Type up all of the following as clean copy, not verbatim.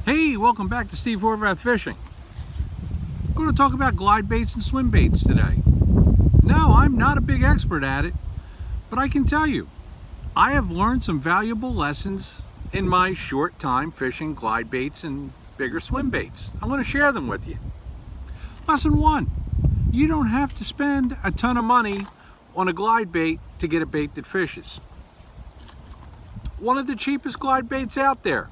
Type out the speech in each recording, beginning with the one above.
Hey, welcome back to Steve Horvath Fishing. I'm going to talk about glide baits and swim baits today. No, I'm not a big expert at it, but I can tell you, I have learned some valuable lessons in my short time fishing glide baits and bigger swim baits. I want to share them with you. Lesson 1, you don't have to spend a ton of money on a glide bait to get a bait that fishes. One of the cheapest glide baits out there,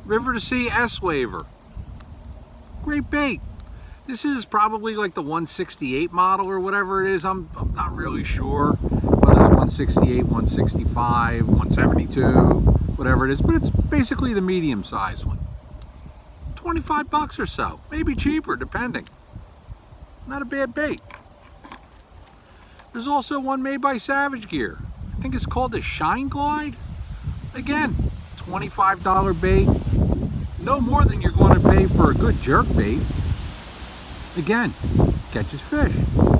River to Sea S-Waver. Great bait. This is probably like the 168 model or whatever it is. I'm not really sure whether it's 168, 165, 172, whatever it is, but it's basically the medium sized one. 25 bucks or so, maybe cheaper depending. Not a bad bait. There's also one made by Savage Gear. I think it's called the Shine Glide. Again, $25 bait. No more than you're going to pay for a good jerk bait. Again, catches fish. You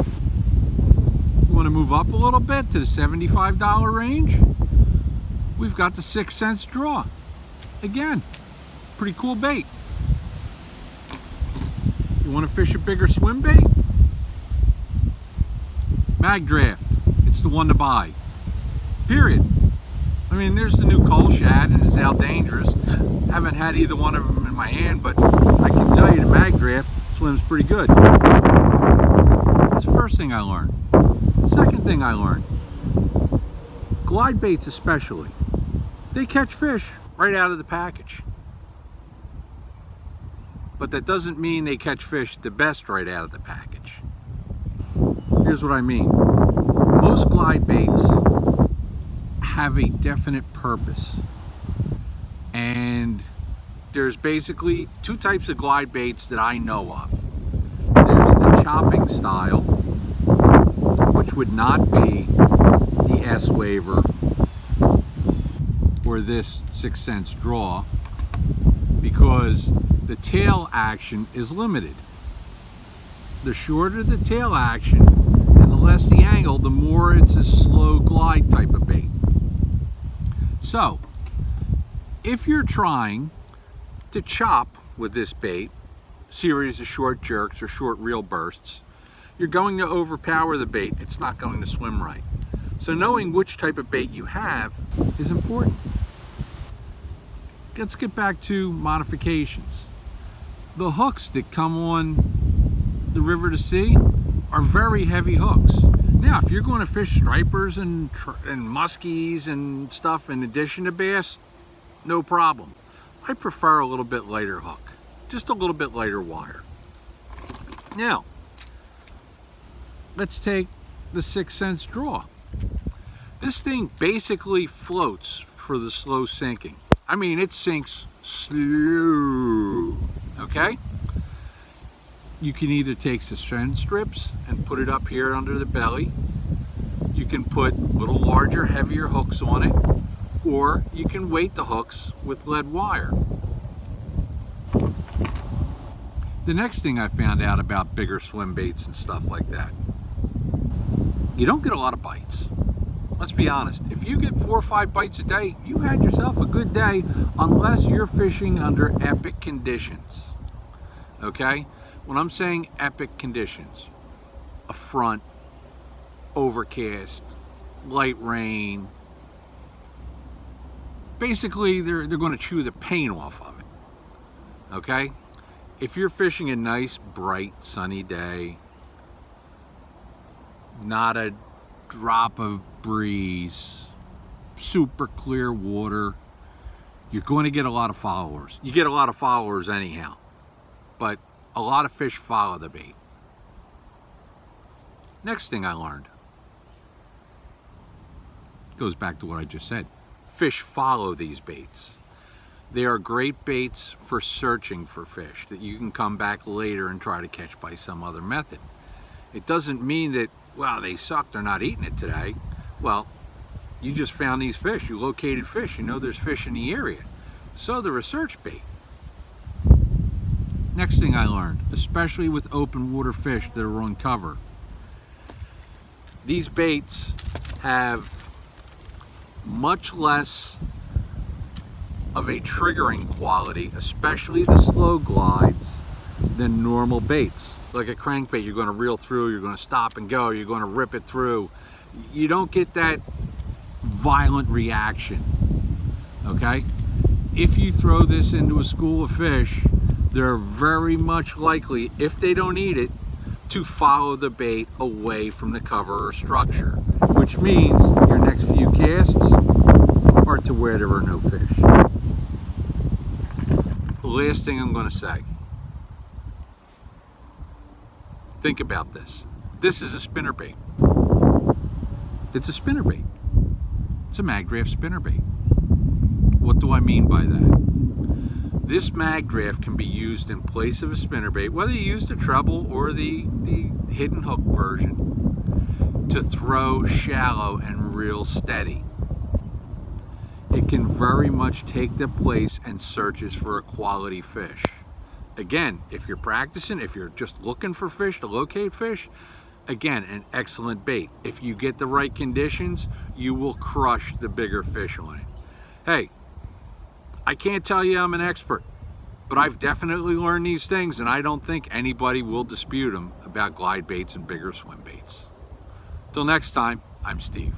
want to move up a little bit to the $75 range? We've got the 6 cents draw. Again, pretty cool bait. You want to fish a bigger swim bait? Magdraft, it's the one to buy. Period. I mean, there's the new coal shad and it's out dangerous. Haven't had either one of them in my hand, but I can tell you the Magdraft swims pretty good. That's the first thing I learned. Second thing I learned, glide baits especially, they catch fish right out of the package. But that doesn't mean they catch fish the best right out of the package. Here's what I mean. Most glide baits have a definite purpose, and there's basically two types of glide baits that I know of. There's the chopping style, which would not be the S-Waver or this 6 cents draw, because the tail action is limited. The shorter the tail action and the less the angle, the more it's a slow glide type of bait. So, if you're trying to chop with this bait, series of short jerks or short reel bursts, you're going to overpower the bait. It's not going to swim right. So knowing which type of bait you have is important. Let's get back to modifications. The hooks that come on the River to Sea are very heavy hooks. Now, if you're going to fish stripers and muskies and stuff in addition to bass, no problem. I prefer a little bit lighter hook, just a little bit lighter wire. Now, let's take the 6 cents draw. This thing basically floats for the slow sinking. I mean, it sinks slow, okay? You can either take suspend strips and put it up here under the belly. You can put little larger, heavier hooks on it, or you can weight the hooks with lead wire. The next thing I found out about bigger swim baits and stuff like that, you don't get a lot of bites. Let's be honest, if you get 4 or 5 bites a day, you had yourself a good day, unless you're fishing under epic conditions, okay? When I'm saying epic conditions, a front, overcast, light rain, basically they're going to chew the paint off of it, okay? If you're fishing a nice, bright, sunny day, not a drop of breeze, super clear water, you're going to get a lot of followers. You get a lot of followers anyhow, but a lot of fish follow the bait. Next thing I learned goes back to what I just said. Fish follow these baits. They are great baits for searching for fish that you can come back later and try to catch by some other method. It doesn't mean that, well, they suck, they're not eating it today. Well, you just found these fish, you located fish, you know there's fish in the area. So they're a search bait. Next thing I learned, especially with open water fish that are on cover, these baits have much less of a triggering quality, especially the slow glides, than normal baits. Like a crankbait, you're going to reel through, you're going to stop and go, you're going to rip it through. You don't get that violent reaction, okay? If you throw this into a school of fish, they're very much likely, if they don't eat it, to follow the bait away from the cover or structure, which means your next few casts are to where there are no fish. The last thing I'm going to say, think about this. This is a spinnerbait. It's a spinnerbait. It's a Magdraft spinnerbait. What do I mean by that? This Magdraft can be used in place of a spinnerbait, whether you use the treble or the hidden hook version, to throw shallow and reel steady. It can very much take the place and searches for a quality fish. Again, if you're practicing, if you're just looking for fish to locate fish, again, an excellent bait. If you get the right conditions, you will crush the bigger fish on it. Hey, I can't tell you I'm an expert, but I've definitely learned these things, and I don't think anybody will dispute them about glide baits and bigger swim baits. Till next time, I'm Steve.